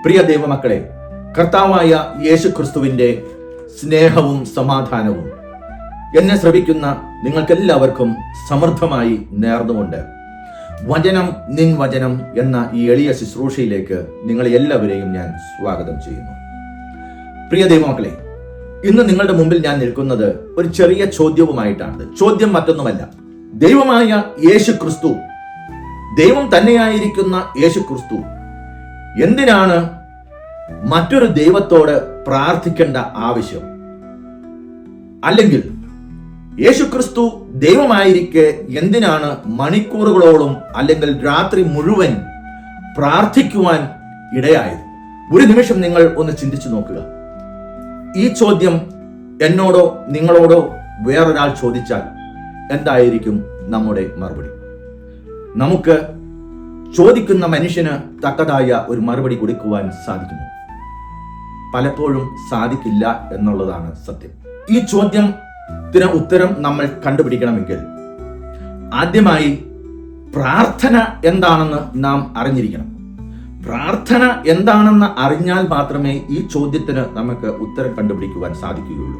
പ്രിയ ദൈവമക്കളെ, കർത്താവായ യേശു ക്രിസ്തുവിന്റെ സ്നേഹവും സമാധാനവും എന്നെ ശ്രവിക്കുന്ന നിങ്ങൾക്കെല്ലാവർക്കും സമൃദ്ധമായി നേർന്നുകൊണ്ട് വചനം നിൻ വചനം എന്ന ഈ എളിയ ശുശ്രൂഷയിലേക്ക് നിങ്ങളെ എല്ലാവരെയും ഞാൻ സ്വാഗതം ചെയ്യുന്നു. പ്രിയ ദൈവമക്കളെ, ഇന്ന് നിങ്ങളുടെ മുമ്പിൽ ഞാൻ നിൽക്കുന്നത് ഒരു ചെറിയ ചോദ്യവുമായിട്ടാണ്. ചോദ്യം മറ്റൊന്നുമല്ല. ദൈവമായ യേശു ക്രിസ്തു, ദൈവം തന്നെയായിരിക്കുന്ന യേശു ക്രിസ്തു എന്തിനാണ് മറ്റൊരു ദൈവത്തോട് പ്രാർത്ഥിക്കേണ്ട ആവശ്യം? അല്ലെങ്കിൽ യേശുക്രിസ്തു ദൈവമായിരിക്കെ എന്തിനാണ് മണിക്കൂറുകളോളം അല്ലെങ്കിൽ രാത്രി മുഴുവൻ പ്രാർത്ഥിക്കുവാൻ ഇടയായത്? ഒരു നിമിഷം നിങ്ങൾ ഒന്ന് ചിന്തിച്ചു നോക്കുക. ഈ ചോദ്യം എന്നോടോ നിങ്ങളോടോ വേറൊരാൾ ചോദിച്ചാൽ എന്തായിരിക്കും നമ്മുടെ മറുപടി? നമുക്ക് ചോദിക്കുന്ന മനുഷ്യന് തക്കതായ ഒരു മറുപടി കൊടുക്കുവാൻ സാധിക്കുമോ? പലപ്പോഴും സാധിക്കില്ല എന്നുള്ളതാണ് സത്യം. ഈ ചോദ്യത്തിന് ഉത്തരം നമ്മൾ കണ്ടുപിടിക്കണമെങ്കിൽ ആദ്യമായി പ്രാർത്ഥന എന്താണെന്ന് നാം അറിഞ്ഞിരിക്കണം. പ്രാർത്ഥന എന്താണെന്ന് അറിഞ്ഞാൽ മാത്രമേ ഈ ചോദ്യത്തിന് നമുക്ക് ഉത്തരം കണ്ടുപിടിക്കുവാൻ സാധിക്കുകയുള്ളൂ.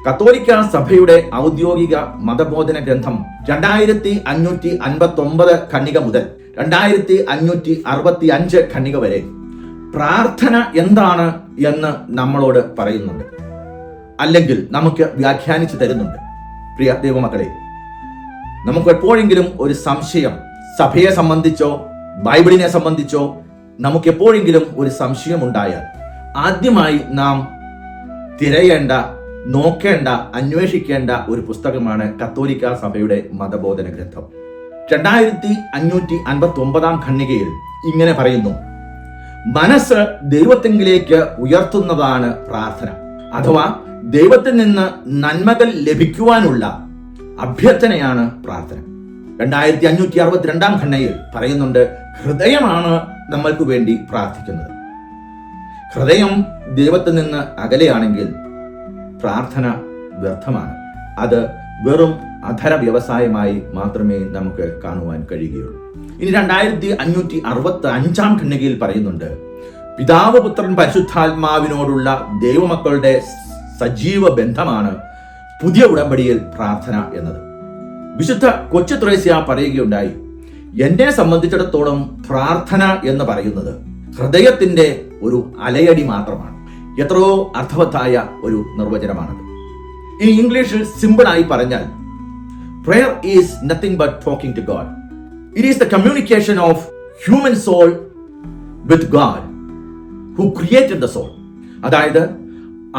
കത്തോലിക്ക സഭയുടെ ഔദ്യോഗിക മതബോധന ഗ്രന്ഥം 2559 ഖണ്ഡിക മുതൽ 2565 ഖണ്ഡിക വരെ പ്രാർത്ഥന എന്താണ് എന്ന് നമ്മളോട് പറയുന്നുണ്ട്, അല്ലെങ്കിൽ നമുക്ക് വ്യാഖ്യാനിച്ചു തരുന്നുണ്ട്. പ്രിയ ദൈവമക്കളെ, നമുക്ക് എപ്പോഴെങ്കിലും ഒരു സംശയം സഭയെ സംബന്ധിച്ചോ ബൈബിളിനെ സംബന്ധിച്ചോ നമുക്ക് എപ്പോഴെങ്കിലും ഒരു സംശയം ഉണ്ടായാൽ ആദ്യമായി നാം തിരയേണ്ട, നോക്കേണ്ട, അന്വേഷിക്കേണ്ട ഒരു പുസ്തകമാണ് കത്തോലിക്ക സഭയുടെ മതബോധന ഗ്രന്ഥം. 2559 ഖണ്ഡികയിൽ ഇങ്ങനെ പറയുന്നു: മനസ്സ് ദൈവത്തിങ്കിലേക്ക് ഉയർത്തുന്നതാണ് പ്രാർത്ഥന, അഥവാ ദൈവത്തിൽ നിന്ന് നന്മകൾ ലഭിക്കുവാനുള്ള അഭ്യർത്ഥനയാണ് പ്രാർത്ഥന. 2562 ഖണ്ഡികയിൽ പറയുന്നുണ്ട്, ഹൃദയമാണ് നമ്മൾക്ക് വേണ്ടി പ്രാർത്ഥിക്കുന്നത്. ഹൃദയം ദൈവത്തിൽ നിന്ന് അകലെയാണെങ്കിൽ പ്രാർത്ഥന വ്യർത്ഥമാണ്. അത് വെറും അധര വ്യവസായമായി മാത്രമേ നമുക്ക് കാണുവാൻ കഴിയുകയുള്ളൂ. ഇനി 2565 ഖണ്ഡികയിൽ പറയുന്നുണ്ട്, പിതാവ്, പുത്രൻ, പരിശുദ്ധാത്മാവിനോടുള്ള ദൈവമക്കളുടെ സജീവ ബന്ധമാണ് പുതിയ ഉടമ്പടിയിൽ പ്രാർത്ഥന എന്നത്. വിശുദ്ധ കൊച്ചു ത്രേസ്യ പറയുകയുണ്ടായി, എന്നെ സംബന്ധിച്ചിടത്തോളം പ്രാർത്ഥന എന്ന് പറയുന്നത് ഹൃദയത്തിന്റെ ഒരു അലയടി മാത്രമാണ്. എത്രയോ അർത്ഥവത്തായ ഒരു നിർവചനമാണത്. ഇനി ഇംഗ്ലീഷിൽ സിമ്പിൾ ആയി പറഞ്ഞാൽ, prayer is nothing but talking to God. It is the communication of human soul with God who created the soul. അതായത്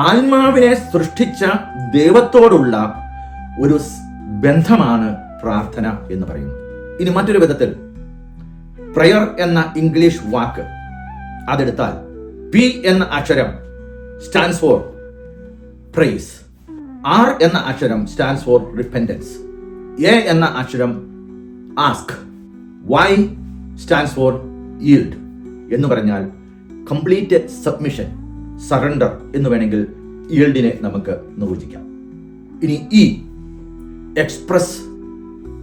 ആത്മാവിനെ സൃഷ്ടിച്ച ദൈവത്തോടുള്ള ഒരു ബന്ധമാണ് പ്രാർത്ഥന എന്ന് പറയുന്നത്. ഇനി മറ്റൊരു വിധത്തിൽ പ്രയർ എന്ന ഇംഗ്ലീഷ് വാക്ക് അതെടുത്താൽ പി എന്ന അക്ഷരം സ്റ്റാൻഡ്സ് ഫോർ പ്രൈസ്, ആർ എന്ന അക്ഷരം സ്റ്റാൻഡ്സ് ഫോർ റിപ്പൻറ്റൻസ്, എ എന്ന അക്ഷരം ask, Y stands for yield എന്ന് പറഞ്ഞാൽ കംപ്ലീറ്റ് സബ്മിഷൻ, സറണ്ടർ എന്ന് വേണമെങ്കിൽ ഈൽഡിനെ നമുക്ക് നിർവചിക്കാം. ഇനി E, express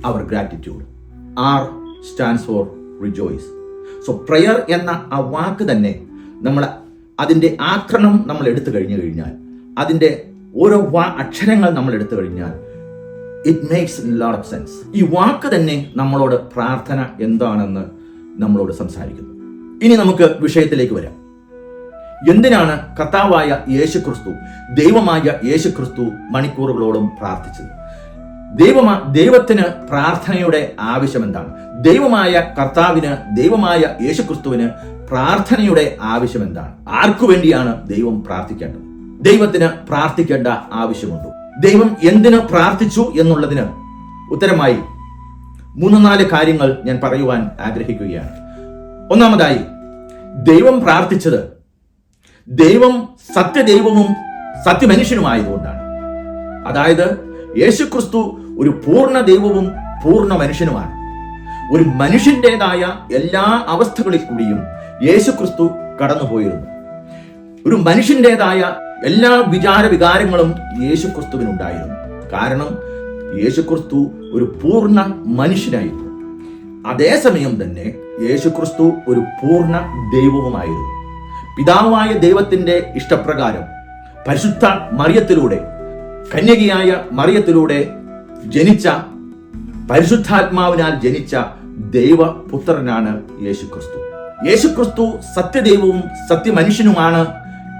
our gratitude, R stands for rejoice. So prayer എന്ന ആ വാക്ക് തന്നെ നമ്മൾ അതിൻ്റെ ആക്രണം നമ്മൾ എടുത്തു കഴിഞ്ഞാൽ, അതിൻ്റെ ഓരോ അക്ഷരങ്ങൾ നമ്മൾ എടുത്തു കഴിഞ്ഞാൽ it makes lot of sense. ഈ വാക്ക് തന്നെ നമ്മളോട് പ്രാർത്ഥന എന്താണെന്ന് നമ്മളോട് സംസാരിക്കുന്നു. ഇനി നമുക്ക് വിഷയത്തിലേക്ക് വരാം. എന്തിനാണ് കർത്താവായ യേശു ക്രിസ്തു, ദൈവമായ യേശു ക്രിസ്തു മണിക്കൂറുകളോളം പ്രാർത്ഥിച്ചത്? ദൈവത്തിന് പ്രാർത്ഥനയുടെ ആവശ്യം എന്താണ്? ദൈവമായ കർത്താവിന്, ദൈവമായ യേശു ക്രിസ്തുവിന് പ്രാർത്ഥനയുടെ ആവശ്യം എന്താണ്? ആർക്കു വേണ്ടിയാണ് ദൈവം പ്രാർത്ഥിക്കേണ്ടത്? ദൈവത്തിന് പ്രാർത്ഥിക്കേണ്ട ആവശ്യമുണ്ടോ? ദൈവം എന്തിന് പ്രാർത്ഥിച്ചു എന്നുള്ളതിന് ഉത്തരമായി 3-4 കാര്യങ്ങൾ ഞാൻ പറയുവാൻ ആഗ്രഹിക്കുകയാണ്. ഒന്നാമതായി, ദൈവം പ്രാർത്ഥിച്ചത് ദൈവം സത്യദൈവവും സത്യമനുഷ്യനുമായതുകൊണ്ടാണ്. അതായത് യേശുക്രിസ്തു ഒരു പൂർണ്ണ ദൈവവും പൂർണ്ണ മനുഷ്യനുമാണ്. ഒരു മനുഷ്യൻ്റെതായ എല്ലാ അവസ്ഥകളിൽ കൂടിയും യേശുക്രിസ്തു കടന്നുപോയിരുന്നു. ഒരു മനുഷ്യൻ്റെതായ എല്ലാ വികാരങ്ങളും യേശുക്രിസ്തുവിനുണ്ടായിരുന്നു. കാരണം യേശുക്രിസ്തു ഒരു പൂർണ്ണ മനുഷ്യനായിരുന്നു. അതേസമയം തന്നെ യേശുക്രിസ്തു ഒരു പൂർണ്ണ ദൈവവുമായിരുന്നു. പിതാവായ ദൈവത്തിന്റെ ഇഷ്ടപ്രകാരം പരിശുദ്ധ മറിയത്തിലൂടെ, കന്യകയായ മറിയത്തിലൂടെ ജനിച്ച, പരിശുദ്ധാത്മാവിനാൽ ജനിച്ച ദൈവപുത്രനാണ് യേശുക്രിസ്തു. യേശുക്രിസ്തു സത്യദൈവവും സത്യമനുഷ്യനുമാണ്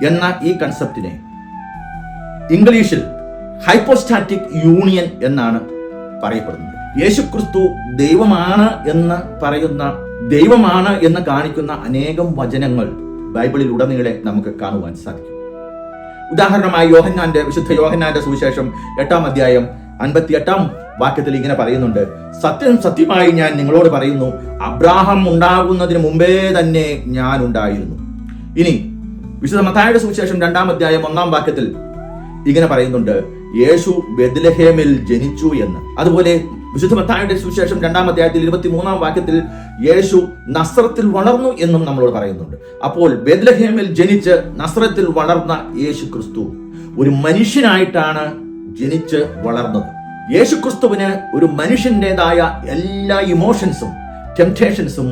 എന്ന ഈ കൺസെപ്റ്റിനെ ഇംഗ്ലീഷിൽ ഹൈപ്പോസ്റ്റാറ്റിക് യൂണിയൻ എന്നാണ് പറയപ്പെടുന്നത്. യേശുക്രിസ്തു ദൈവമാണ് എന്ന് കാണിക്കുന്ന അനേകം വചനങ്ങൾ ബൈബിളിൽ ഉടനീളെ നമുക്ക് കാണുവാൻ സാധിക്കും. ഉദാഹരണമായി വിശുദ്ധ യോഹന്നാന്റെ സുവിശേഷം 8-ാം അധ്യായം 58-ാം വാക്യത്തിൽ ഇങ്ങനെ പറയുന്നുണ്ട്: സത്യം സത്യമായി ഞാൻ നിങ്ങളോട് പറയുന്നു, അബ്രാഹാം ഉണ്ടാകുന്നതിന് മുമ്പേ തന്നെ ഞാൻ ഉണ്ടായിരുന്നു. ഇനി വിശുദ്ധ മത്തായിയുടെ സുവിശേഷം 2-ാം അധ്യായം 1-ാം വാക്യത്തിൽ ഇങ്ങനെ പറയുന്നുണ്ട്, യേശു ബെത്ലഹേമിൽ ജനിച്ചു എന്ന്. അതുപോലെ വിശുദ്ധ മത്തായിയുടെ സുവിശേഷം 2-ാം അധ്യായത്തിൽ 23-ാം വാക്യത്തിൽ യേശു നസ്രത്തിൽ വളർന്നു എന്നും നമ്മളോട് പറയുന്നുണ്ട്. അപ്പോൾ ബെത്ലഹേമിൽ ജനിച്ച് നസ്രത്തിൽ വളർന്ന യേശു ക്രിസ്തു ഒരു മനുഷ്യനായിട്ടാണ് ജനിച്ച് വളർന്നത്. യേശു ക്രിസ്തുവിന് ഒരു മനുഷ്യന്റേതായ എല്ലാ ഇമോഷൻസും ടെംപ്റ്റേഷൻസും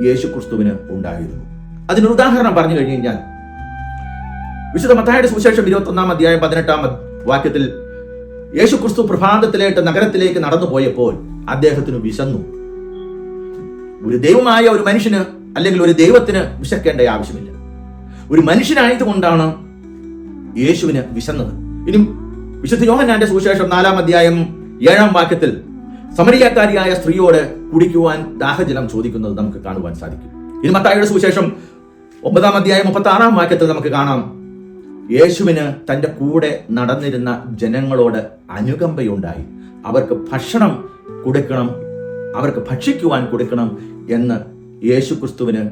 യേശു ക്രിസ്തുവിന് ഉണ്ടായിരുന്നു. അതിനൊരു ഉദാഹരണം പറഞ്ഞു കഴിഞ്ഞു കഴിഞ്ഞാൽ, വിശുദ്ധ മത്തായിയുടെ സുവിശേഷം 21-ാം അധ്യായം 18-ാം വാക്യത്തിൽ യേശു ക്രിസ്തു പ്രഭാതത്തിലേക്ക് നഗരത്തിലേക്ക് നടന്നു പോയപ്പോൾ അദ്ദേഹത്തിന് വിശന്നു. ഒരു ദൈവമായ ഒരു മനുഷ്യന് അല്ലെങ്കിൽ ഒരു ദൈവത്തിന് വിശക്കേണ്ട ആവശ്യമില്ല. ഒരു മനുഷ്യനായതുകൊണ്ടാണ് യേശുവിന് വിശന്നത്. ഇനി വിശുദ്ധ യോഹന്നാന്റെ സുവിശേഷം 4-ാം അധ്യായം 7-ാം വാക്യത്തിൽ സമരിയാക്കാരിയായ സ്ത്രീയോട് കുടിക്കുവാൻ ദാഹജലം ചോദിക്കുന്നത് നമുക്ക് കാണുവാൻ സാധിക്കും. ഇനി മത്തായിയുടെ സുവിശേഷം 9-ാം അധ്യായം 36-ാം വാക്യത്തിൽ നമുക്ക് കാണാം, യേശുവിന് തന്റെ കൂടെ നടന്നിരുന്ന ജനങ്ങളോട് അനുകമ്പയുണ്ടായി. അവർക്ക് ഭക്ഷണം കൊടുക്കണം, അവർക്ക് ഭക്ഷിക്കുവാൻ കൊടുക്കണം എന്ന് യേശു ക്രിസ്തുവിന്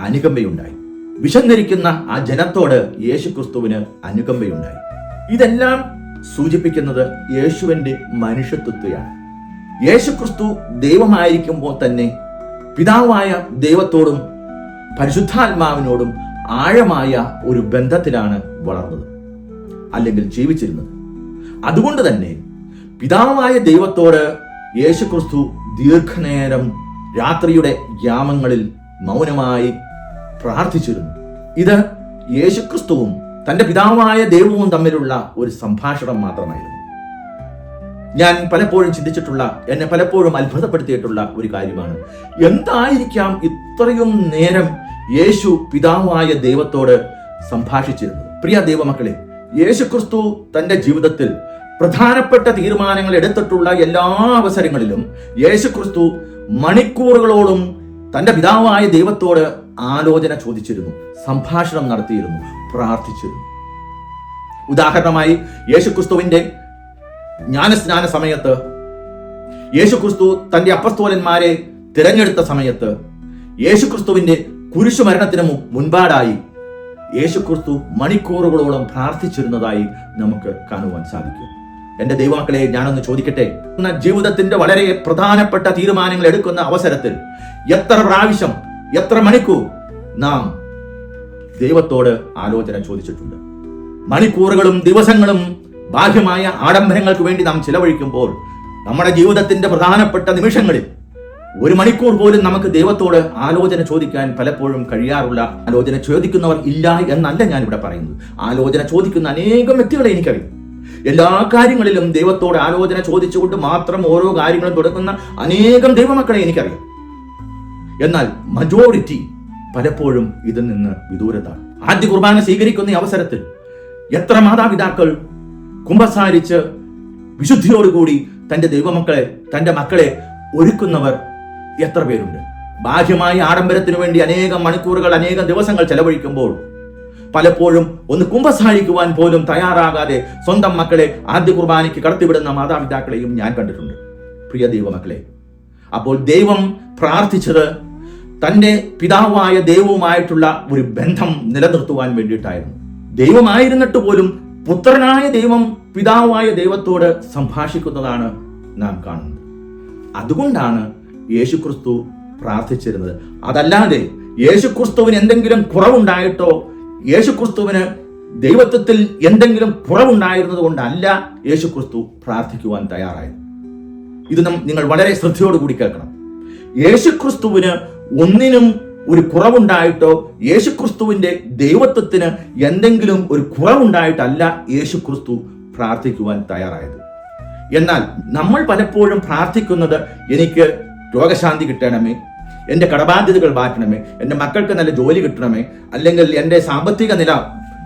അനുകമ്പയുണ്ടായി. വിശന്നിരിക്കുന്ന ആ ജനത്തോട് യേശു ക്രിസ്തുവിന് അനുകമ്പയുണ്ടായി. ഇതെല്ലാം സൂചിപ്പിക്കുന്നത് യേശുവിന്റെ മനുഷ്യത്വത്തെയാണ്. യേശു ക്രിസ്തു ദൈവമായിരിക്കുമ്പോൾ തന്നെ പിതാവായ ദൈവത്തോടും പരിശുദ്ധാത്മാവിനോടും ആഴമായ ഒരു ബന്ധത്തിലാണ് വളർന്നത്, അല്ലെങ്കിൽ ജീവിച്ചിരുന്നത്. അതുകൊണ്ട് തന്നെ പിതാവായ ദൈവത്തോട് യേശു ക്രിസ്തു ദീർഘനേരം രാത്രിയുടെ യാമങ്ങളിൽ മൗനമായി പ്രാർത്ഥിച്ചിരുന്നു. ഇത് യേശു ക്രിസ്തുവും തന്റെ പിതാവായ ദൈവവും തമ്മിലുള്ള ഒരു സംഭാഷണം മാത്രമായിരുന്നു. ഞാൻ പലപ്പോഴും ചിന്തിച്ചിട്ടുള്ള, എന്നെ പലപ്പോഴും അത്ഭുതപ്പെടുത്തിയിട്ടുള്ള ഒരു കാര്യമാണ്, എന്തായിരിക്കാം ഇത്രയും നേരം യേശു പിതാവായ ദൈവത്തോട് സംഭാഷിച്ചിരുന്നത്. പ്രിയ ദൈവമക്കളെ, യേശു ക്രിസ്തു തന്റെ ജീവിതത്തിൽ പ്രധാനപ്പെട്ട തീരുമാനങ്ങൾ എടുത്തിട്ടുള്ള എല്ലാ അവസരങ്ങളിലും യേശു ക്രിസ്തു മണിക്കൂറുകളോളം തന്റെ പിതാവായ ദൈവത്തോട് ആലോചന ചോദിച്ചിരുന്നു, സംഭാഷണം നടത്തിയിരുന്നു, പ്രാർത്ഥിച്ചിരുന്നു. ഉദാഹരണമായി യേശു ക്രിസ്തുവിന്റെ ജ്ഞാനസ്നാന സമയത്ത്, യേശു ക്രിസ്തു തന്റെ അപ്പസ്തോലന്മാരെ തിരഞ്ഞെടുത്ത സമയത്ത്, യേശു ക്രിസ്തുവിന്റെ കുരിശുമരണത്തിന് മുൻപാടായി യേശു ക്രിസ്തു മണിക്കൂറുകളോളം പ്രാർത്ഥിച്ചിരുന്നതായി നമുക്ക് കാണുവാൻ സാധിക്കും. എന്റെ ദൈവമക്കളെ, ഞാനൊന്ന് ചോദിക്കട്ടെ, ജീവിതത്തിന്റെ വളരെ പ്രധാനപ്പെട്ട തീരുമാനങ്ങൾ എടുക്കുന്ന അവസരത്തിൽ എത്ര പ്രാവശ്യം, എത്ര മണിക്കൂർ നാം ദൈവത്തോട് ആലോചന ചോദിച്ചിട്ടുണ്ട്? മണിക്കൂറുകളും ദിവസങ്ങളും ബാഹ്യമായ ആഡംബരങ്ങൾക്ക് വേണ്ടി നാം ചിലവഴിക്കുമ്പോൾ നമ്മുടെ ജീവിതത്തിന്റെ പ്രധാനപ്പെട്ട നിമിഷങ്ങളിൽ 1 മണിക്കൂർ പോലും നമുക്ക് ദൈവത്തോട് ആലോചന ചോദിക്കാൻ പലപ്പോഴും കഴിയാറില്ല. ആലോചന ചോദിക്കുന്നവർ ഇല്ല എന്നല്ല ഞാൻ ഇവിടെ പറയുന്നത്. ആലോചന ചോദിക്കുന്ന അനേകം വ്യക്തികളെ എനിക്കറിയാം. എല്ലാ കാര്യങ്ങളിലും ദൈവത്തോട് ആലോചന ചോദിച്ചുകൊണ്ട് മാത്രം ഓരോ കാര്യങ്ങളും തുടങ്ങുന്ന അനേകം ദൈവമക്കളെ എനിക്കറിയാം. എന്നാൽ മജോറിറ്റി പലപ്പോഴും ഇതിൽ നിന്ന് വിദൂരത്താണ്. ആദ്യ കുർബാന സ്വീകരിക്കുന്ന ഈ അവസരത്തിൽ എത്ര മാതാപിതാക്കൾ കുമ്പസാരിച്ച് വിശുദ്ധിയോടുകൂടി തന്റെ ദൈവമക്കളെ, തന്റെ മക്കളെ ഒരുക്കുന്നവർ എത്ര പേരുണ്ട്? ബാഹ്യമായ ആഡംബരത്തിനു വേണ്ടി അനേകം മണിക്കൂറുകൾ, അനേകം ദിവസങ്ങൾ ചെലവഴിക്കുമ്പോൾ പലപ്പോഴും ഒന്ന് കുമ്പസാരിക്കുവാൻ പോലും തയ്യാറാകാതെ സ്വന്തം മക്കളെ ആദ്യ കുർബാനയ്ക്ക് കടത്തിവിടുന്ന മാതാപിതാക്കളെയും ഞാൻ കണ്ടിട്ടുണ്ട്. പ്രിയ ദൈവമക്കളെ, അപ്പോൾ ദൈവം പ്രാർത്ഥിച്ചത് തന്റെ പിതാവായ ദൈവവുമായിട്ടുള്ള ഒരു ബന്ധം നിലനിർത്തുവാൻ വേണ്ടിയിട്ടായിരുന്നു. ദൈവമായിരുന്നിട്ട് പോലും പുത്രനായ ദൈവം പിതാവായ ദൈവത്തോട് സംഭാഷിക്കുന്നതാണ് നാം കാണുന്നത്. അതുകൊണ്ടാണ് യേശുക്രിസ്തു പ്രാർത്ഥിച്ചിരുന്നത്. അതല്ലാതെ യേശുക്രിസ്തുവിന് എന്തെങ്കിലും കുറവുണ്ടായിട്ടോ, യേശുക്രിസ്തുവിന് ദൈവത്വത്തിൽ എന്തെങ്കിലും കുറവുണ്ടായിരുന്നത് കൊണ്ടല്ല യേശുക്രിസ്തു പ്രാർത്ഥിക്കുവാൻ തയ്യാറായത്. ഇത് നിങ്ങൾ വളരെ ശ്രദ്ധയോടുകൂടി കേൾക്കണം. യേശുക്രിസ്തുവിന് ഒന്നിനും ഒരു കുറവുണ്ടായിട്ടോ യേശുക്രിസ്തുവിന്റെ ദൈവത്വത്തിന് എന്തെങ്കിലും ഒരു കുറവുണ്ടായിട്ടല്ല യേശുക്രിസ്തു പ്രാർത്ഥിക്കുവാൻ തയ്യാറായത്. എന്നാൽ നമ്മൾ പലപ്പോഴും പ്രാർത്ഥിക്കുന്നത് എനിക്ക് രോഗശാന്തി കിട്ടണമേ, എൻ്റെ കടബാധ്യതകൾ മാറ്റണമേ, എൻ്റെ മക്കൾക്ക് നല്ല ജോലി കിട്ടണമേ, അല്ലെങ്കിൽ എൻ്റെ സാമ്പത്തിക നില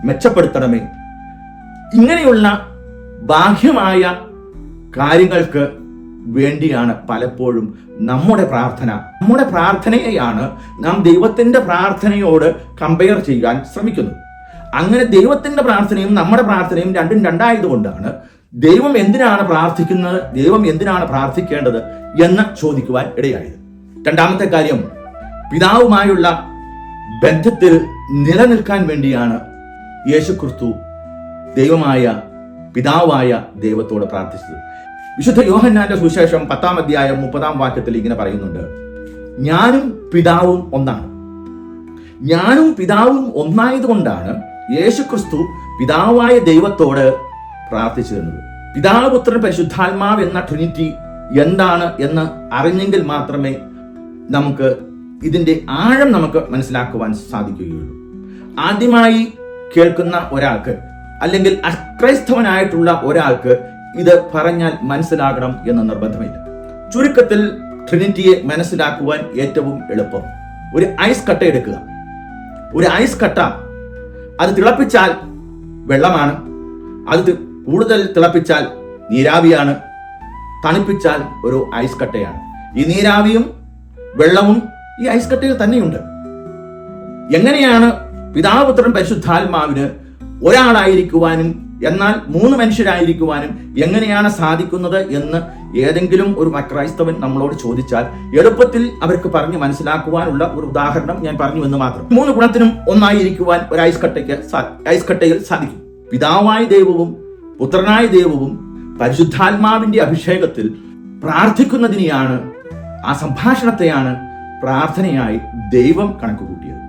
മെച്ചപ്പെടുത്തണമേ, ഇങ്ങനെയുള്ള ബാഹ്യമായ കാര്യങ്ങൾക്ക് വേണ്ടിയാണ് പലപ്പോഴും നമ്മുടെ പ്രാർത്ഥന. നമ്മുടെ പ്രാർത്ഥനയെയാണ് നാം ദൈവത്തിന്റെ പ്രാർത്ഥനയോട് കമ്പയർ ചെയ്യാൻ ശ്രമിക്കുന്നത്. അങ്ങനെ ദൈവത്തിന്റെ പ്രാർത്ഥനയും നമ്മുടെ പ്രാർത്ഥനയും രണ്ടും രണ്ടായതുകൊണ്ടാണ് ദൈവം എന്തിനാണ് പ്രാർത്ഥിക്കുന്നത്, ദൈവം എന്തിനാണ് പ്രാർത്ഥിക്കേണ്ടത് എന്ന് ചോദിക്കുവാൻ ഇടയായത്. രണ്ടാമത്തെ കാര്യം, പിതാവുമായുള്ള ബന്ധത്തിൽ നിലനിൽക്കാൻ വേണ്ടിയാണ് യേശുക്രിസ്തു ദൈവമായ പിതാവായ ദൈവത്തോട് പ്രാർത്ഥിച്ചത്. വിശുദ്ധ യോഹന്നാന്റെ സുവിശേഷം 10-ാം അധ്യായം 30-ാം വാക്യത്തിൽ ഇങ്ങനെ പറയുന്നുണ്ട്, ഞാനും പിതാവും ഒന്നാണ്. ഞാനും പിതാവും ഒന്നായതുകൊണ്ടാണ് യേശുക്രിസ്തു പിതാവായ ദൈവത്തോട് പ്രാർത്ഥിച്ചിരുന്നത്. പിതാവ്, പുത്രൻ, പരിശുദ്ധാത്മാവ് എന്ന ട്രിനിറ്റി എന്താണ് എന്ന് അറിഞ്ഞെങ്കിൽ മാത്രമേ നമുക്ക് ഇതിന്റെ ആഴം നമുക്ക് മനസ്സിലാക്കുവാൻ സാധിക്കുകയുള്ളൂ. ആദ്യമായി കേൾക്കുന്ന ഒരാൾക്ക് അല്ലെങ്കിൽ അക്രൈസ്തവനായിട്ടുള്ള ഒരാൾക്ക് ഇത് പറഞ്ഞാൽ മനസ്സിലാകണം എന്ന് നിർബന്ധമില്ല. ചുരുക്കത്തിൽ ട്രിനിറ്റിയെ മനസ്സിലാക്കുവാൻ ഏറ്റവും എളുപ്പം ഒരു ഐസ് കട്ട എടുക്കുക. ഒരു ഐസ് കട്ട അത് തിളപ്പിച്ചാൽ വെള്ളമാണ്, അത് കൂടുതൽ തിളപ്പിച്ചാൽ നീരാവിയാണ്, തണുപ്പിച്ചാൽ ഒരു ഐസ് കട്ടയാണ്. ഈ നീരാവിയും വെള്ളവും ഈ ഐസ് കട്ടയിൽ തന്നെയുണ്ട്. എങ്ങനെയാണ് പിതാവ്, പുത്രൻ, പരിശുദ്ധാത്മാവിന് ഒരാളായിരിക്കുവാനും എന്നാൽ 3 മനുഷ്യരായിരിക്കുവാനും എങ്ങനെയാണ് സാധിക്കുന്നത് എന്ന് ഏതെങ്കിലും ഒരു ക്രൈസ്തവൻ നമ്മളോട് ചോദിച്ചാൽ എളുപ്പത്തിൽ അവർക്ക് പറഞ്ഞ് മനസ്സിലാക്കുവാനുള്ള ഒരു ഉദാഹരണം ഞാൻ പറഞ്ഞു എന്ന് മാത്രം. 3 ഗുണത്തിനും ഒന്നായിരിക്കുവാൻ ഒരു ഐസ് കട്ടയിൽ സാധിക്കും. പിതാവായ ദൈവവും പുത്രനായ ദൈവവും പരിശുദ്ധാത്മാവിന്റെ അഭിഷേകത്തിൽ പ്രാർത്ഥിക്കുന്നതിനെയാണ്, ആ സംഭാഷണത്തെയാണ് പ്രാർത്ഥനയായി ദൈവം കണക്കുകൂട്ടിയത്.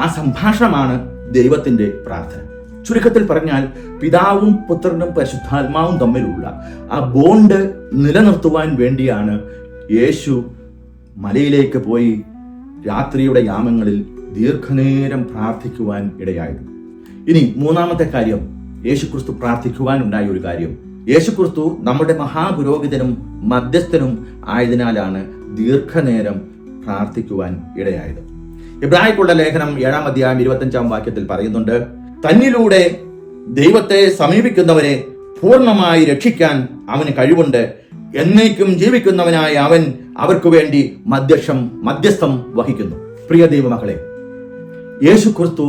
ആ സംഭാഷണമാണ് ദൈവത്തിന്റെ പ്രാർത്ഥന. ചുരുക്കത്തിൽ പറഞ്ഞാൽ പിതാവും പുത്രനും പരിശുദ്ധാത്മാവും തമ്മിലുള്ള ആ ബോണ്ട് നിലനിർത്തുവാൻ വേണ്ടിയാണ് യേശു മലയിലേക്ക് പോയി രാത്രിയുടെ യാമങ്ങളിൽ ദീർഘനേരം പ്രാർത്ഥിക്കുവാൻ ഇടയായത്. ഇനി മൂന്നാമത്തെ കാര്യം, യേശുക്രിസ്തു പ്രാർത്ഥിക്കുവാൻ ഉണ്ടായ ഒരു കാര്യം, യേശുക്രിസ്തു നമ്മുടെ മഹാപുരോഹിതനും മധ്യസ്ഥനും ആയതിനാലാണ് ദീർഘനേരം പ്രാർത്ഥിക്കുവാൻ ഇടയായത്. ഇബ്രായർക്കുള്ള ലേഖനം 7-ാം അധ്യായം 25-ാം വാക്യത്തിൽ പറയുന്നുണ്ട്, തന്നിലൂടെ ദൈവത്തെ സമീപിക്കുന്നവരെ പൂർണ്ണമായി രക്ഷിക്കാൻ അവന് കഴിവുണ്ട്. എന്നേക്കും ജീവിക്കുന്നവനായ അവൻ അവർക്ക് വേണ്ടി മധ്യസ്ഥം വഹിക്കുന്നു. പ്രിയ ദൈവമക്കളെ, യേശുക്രിസ്തു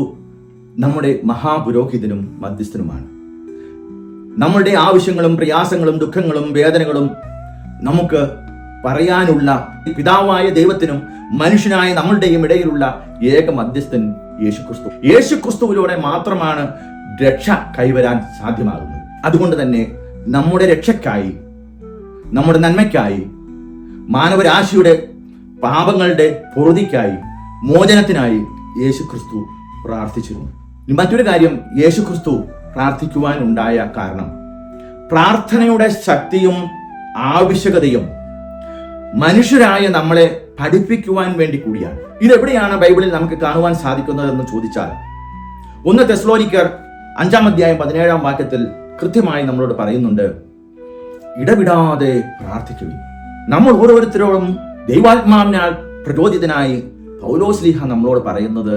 നമ്മുടെ മഹാപുരോഹിതനും മധ്യസ്ഥനുമാണ്. നമ്മളുടെ ആവശ്യങ്ങളും പ്രയാസങ്ങളും ദുഃഖങ്ങളും വേദനകളും നമുക്ക് പറയാനുള്ള പിതാവായ ദൈവത്തിനും മനുഷ്യനായ നമ്മളുടെയും ഇടയിലുള്ള ഏക മധ്യസ്ഥൻ യേശുക്രിസ്തു. യേശുക്രിസ്തുവിലൂടെ മാത്രമാണ് രക്ഷ കൈവരാൻ സാധ്യമാകുന്നത്. അതുകൊണ്ട് തന്നെ നമ്മുടെ രക്ഷയ്ക്കായി, നമ്മുടെ നന്മയ്ക്കായി, മാനവരാശിയുടെ പാപങ്ങളുടെ പൊറുതിക്കായി, മോചനത്തിനായി യേശുക്രിസ്തു പ്രാർത്ഥിച്ചിരുന്നു. മറ്റൊരു കാര്യം, യേശുക്രിസ്തു പ്രാർത്ഥിക്കുവാൻ ഉണ്ടായ കാരണം, പ്രാർത്ഥനയുടെ ശക്തിയും ആവശ്യകതയും മനുഷ്യരായ നമ്മളെ പഠിപ്പിക്കുവാൻ വേണ്ടി കൂടിയാണ്. ഇതെവിടെയാണ് ബൈബിളിൽ നമുക്ക് കാണുവാൻ സാധിക്കുന്നതെന്ന് ചോദിച്ചാൽ, 1 തെസ്സലോനിക്കർ 5-ാം അധ്യായം 17-ാം വാക്യത്തിൽ കൃത്യമായി നമ്മളോട് പറയുന്നുണ്ട്, ഇടവിടാതെ പ്രാർത്ഥിക്കുവിൻ. നമ്മൾ ഓരോരുത്തരോടും ദൈവാത്മാവിനാൽ പ്രചോദിതനായി പൗലോസ്ലീഹ നമ്മളോട് പറയുന്നത്,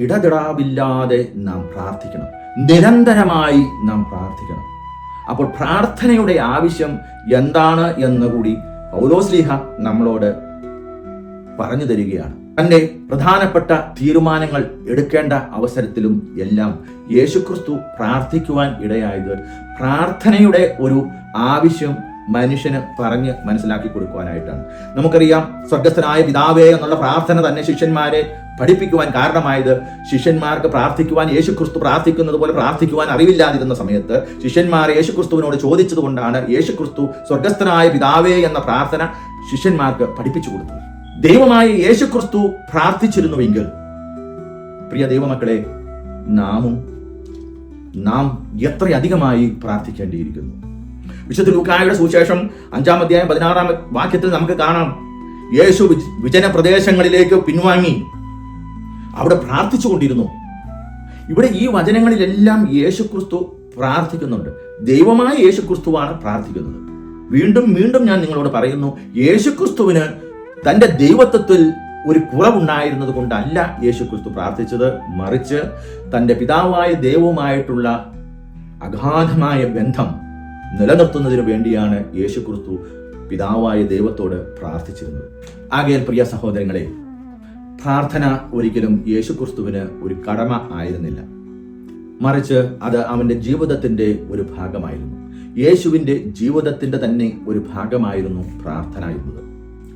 ഇടതിടാവില്ലാതെ നാം പ്രാർത്ഥിക്കണം, നിരന്തരമായി നാം പ്രാർത്ഥിക്കണം. അപ്പോൾ പ്രാർത്ഥനയുടെ ആവശ്യം എന്താണ് എന്ന് കൂടി പൗലോസ്ലീഹ നമ്മളോട് പറഞ്ഞു തരികയാണ്. തന്റെ പ്രധാനപ്പെട്ട തീരുമാനങ്ങൾ എടുക്കേണ്ട അവസരത്തിലും എല്ലാം യേശുക്രിസ്തു പ്രാർത്ഥിക്കുവാൻ ഇടയായത് പ്രാർത്ഥനയുടെ ഒരു ആവശ്യം മനുഷ്യന് പറഞ്ഞ് മനസ്സിലാക്കി കൊടുക്കുവാനായിട്ടാണ്. നമുക്കറിയാം, സ്വർഗസ്ഥനായ പിതാവേ എന്നുള്ള പ്രാർത്ഥന തന്നെ ശിഷ്യന്മാരെ പഠിപ്പിക്കുവാൻ കാരണമായത്, ശിഷ്യന്മാർക്ക് പ്രാർത്ഥിക്കുവാൻ യേശുക്രിസ്തു പ്രാർത്ഥിക്കുന്നത് പോലെ പ്രാർത്ഥിക്കുവാൻ അറിവില്ലാതിരുന്ന സമയത്ത് ശിഷ്യന്മാർ യേശുക്രിസ്തുവിനോട് ചോദിച്ചത് കൊണ്ടാണ് യേശുക്രിസ്തു സ്വർഗസ്ഥനായ പിതാവേ എന്ന പ്രാർത്ഥന ശിഷ്യന്മാർക്ക് പഠിപ്പിച്ചു കൊടുത്തത്. ദൈവമായ യേശുക്രിസ്തു പ്രാർത്ഥിച്ചിരുന്നുവെങ്കിൽ, പ്രിയ ദൈവമക്കളെ, നാം എത്രയധികമായി പ്രാർത്ഥിക്കേണ്ടിയിരിക്കുന്നു. വിശുദ്ധ ലൂക്കായുടെ സുവിശേഷം 5-ാം അധ്യായം 16-ാം വാക്യത്തിൽ നമുക്ക് കാണാം, യേശു വിജന പ്രദേശങ്ങളിലേക്ക് പിൻവാങ്ങി അവിടെ പ്രാർത്ഥിച്ചു കൊണ്ടിരുന്നു. ഇവിടെ ഈ വചനങ്ങളിലെല്ലാം യേശുക്രിസ്തു പ്രാർത്ഥിക്കുന്നുണ്ട്. ദൈവമായ യേശുക്രിസ്തുവാണ് പ്രാർത്ഥിക്കുന്നത്. വീണ്ടും വീണ്ടും ഞാൻ നിങ്ങളോട് പറയുന്നു, യേശുക്രിസ്തുവിന് തൻ്റെ ദൈവത്വത്തിൽ ഒരു കുറവുണ്ടായിരുന്നത് കൊണ്ടല്ല യേശുക്രിസ്തു പ്രാർത്ഥിച്ചത്. മറിച്ച് തൻ്റെ പിതാവായ ദൈവവുമായിട്ടുള്ള അഗാധമായ ബന്ധം നിലനിർത്തുന്നതിന് വേണ്ടിയാണ് യേശുക്രിസ്തു പിതാവായ ദൈവത്തോട് പ്രാർത്ഥിച്ചിരുന്നത്. ആകയാൽ പ്രിയ സഹോദരങ്ങളെ, പ്രാർത്ഥന ഒരിക്കലും യേശുക്രിസ്തുവിന് ഒരു കടമ ആയിരുന്നില്ല. മറിച്ച് അത് അവൻ്റെ ജീവിതത്തിൻ്റെ ഒരു ഭാഗമായിരുന്നു. യേശുവിൻ്റെ ജീവിതത്തിൻ്റെ തന്നെ ഒരു ഭാഗമായിരുന്നു പ്രാർത്ഥന എന്നത്.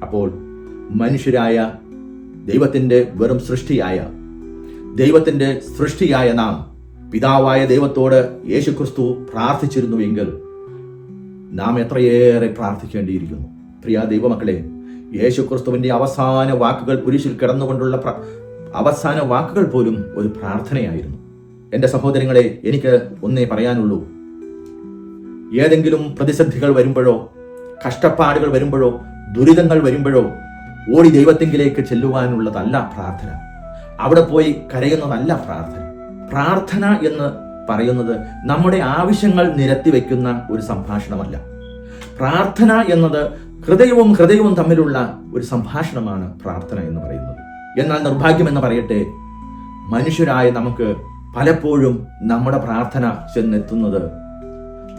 അപ്പോൾ മനുഷ്യരായ ദൈവത്തിൻ്റെ വെറും ദൈവത്തിൻ്റെ സൃഷ്ടിയായ നാം പിതാവായ ദൈവത്തോട് യേശുക്രിസ്തു പ്രാർത്ഥിച്ചിരുന്നുവെങ്കിൽ നാം എത്രയേറെ പ്രാർത്ഥിക്കേണ്ടിയിരിക്കുന്നു. പ്രിയ ദൈവമക്കളെ, യേശുക്രിസ്തുവിൻ്റെ അവസാന വാക്കുകൾ കുരിശിൽ കിടന്നുകൊണ്ടുള്ള അവസാന വാക്കുകൾ പോലും ഒരു പ്രാർത്ഥനയായിരുന്നു. എൻ്റെ സഹോദരങ്ങളെ, എനിക്ക് ഒന്നേ പറയാനുള്ളൂ. ഏതെങ്കിലും പ്രതിസന്ധികൾ വരുമ്പോഴോ, കഷ്ടപ്പാടുകൾ വരുമ്പോഴോ, ദുരിതങ്ങൾ വരുമ്പോഴോ ഓടി ദൈവത്തെങ്കിലേക്ക് ചെല്ലുവാനുള്ളതല്ല പ്രാർത്ഥന. അവിടെ പോയി കരയുന്നതല്ല പ്രാർത്ഥന. പ്രാർത്ഥന എന്ന് പറയുന്നത് നമ്മുടെ ആവശ്യങ്ങൾ നിരത്തി വയ്ക്കുന്ന ഒരു സംഭാഷണമല്ല. പ്രാർത്ഥന എന്നത് ഹൃദയവും തമ്മിലുള്ള ഒരു സംഭാഷണമാണ് പ്രാർത്ഥന എന്ന് പറയുന്നത്. എന്നാൽ നിർഭാഗ്യമെന്ന് പറയട്ടെ, മനുഷ്യരായ നമുക്ക് പലപ്പോഴും നമ്മുടെ പ്രാർത്ഥന ചെന്നെത്തുന്നത്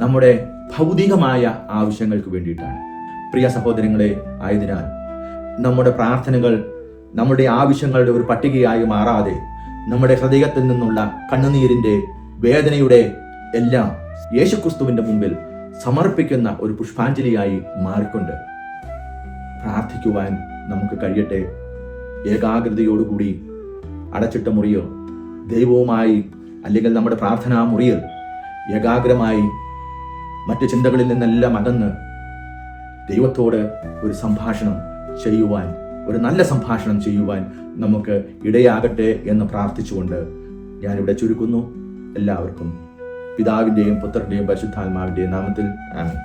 നമ്മുടെ ഭൗതികമായ ആവശ്യങ്ങൾക്ക് വേണ്ടിയിട്ടാണ്. പ്രിയ സഹോദരങ്ങളെ, ആയതിനാൽ നമ്മുടെ പ്രാർത്ഥനകൾ നമ്മുടെ ആവശ്യങ്ങളുടെ ഒരു പട്ടികയായി മാറാതെ നമ്മുടെ ഹൃദയത്തിൽ നിന്നുള്ള കണ്ണുനീരിന്റെ, വേദനയുടെ എല്ലാം യേശുക്രിസ്തുവിന്റെ മുമ്പിൽ സമർപ്പിക്കുന്ന ഒരു പുഷ്പാഞ്ജലിയായി മാറിക്കൊണ്ട് പ്രാർത്ഥിക്കുവാൻ നമുക്ക് കഴിയട്ടെ. ഏകാഗ്രതയോടുകൂടി അടച്ചിട്ട മുറിയോ, ദൈവവുമായി അല്ലെങ്കിൽ നമ്മുടെ പ്രാർത്ഥനാ മുറിയിൽ ഏകാഗ്രമായി മറ്റു ചിന്തകളിൽ നിന്നെല്ലാം അകന്ന് ദൈവത്തോട് ഒരു സംഭാഷണം ചെയ്യുവാൻ, ഒരു നല്ല സംഭാഷണം ചെയ്യുവാൻ നമുക്ക് ഇടയാകട്ടെ എന്ന് പ്രാർത്ഥിച്ചുകൊണ്ട് ഞാനിവിടെ ചുരുക്കുന്നു. എല്ലാവർക്കും പിതാവിൻ്റെയും പുത്രൻ്റെയും പരിശുദ്ധാത്മാവിൻ്റെയും നാമത്തിൽ ആമേൻ.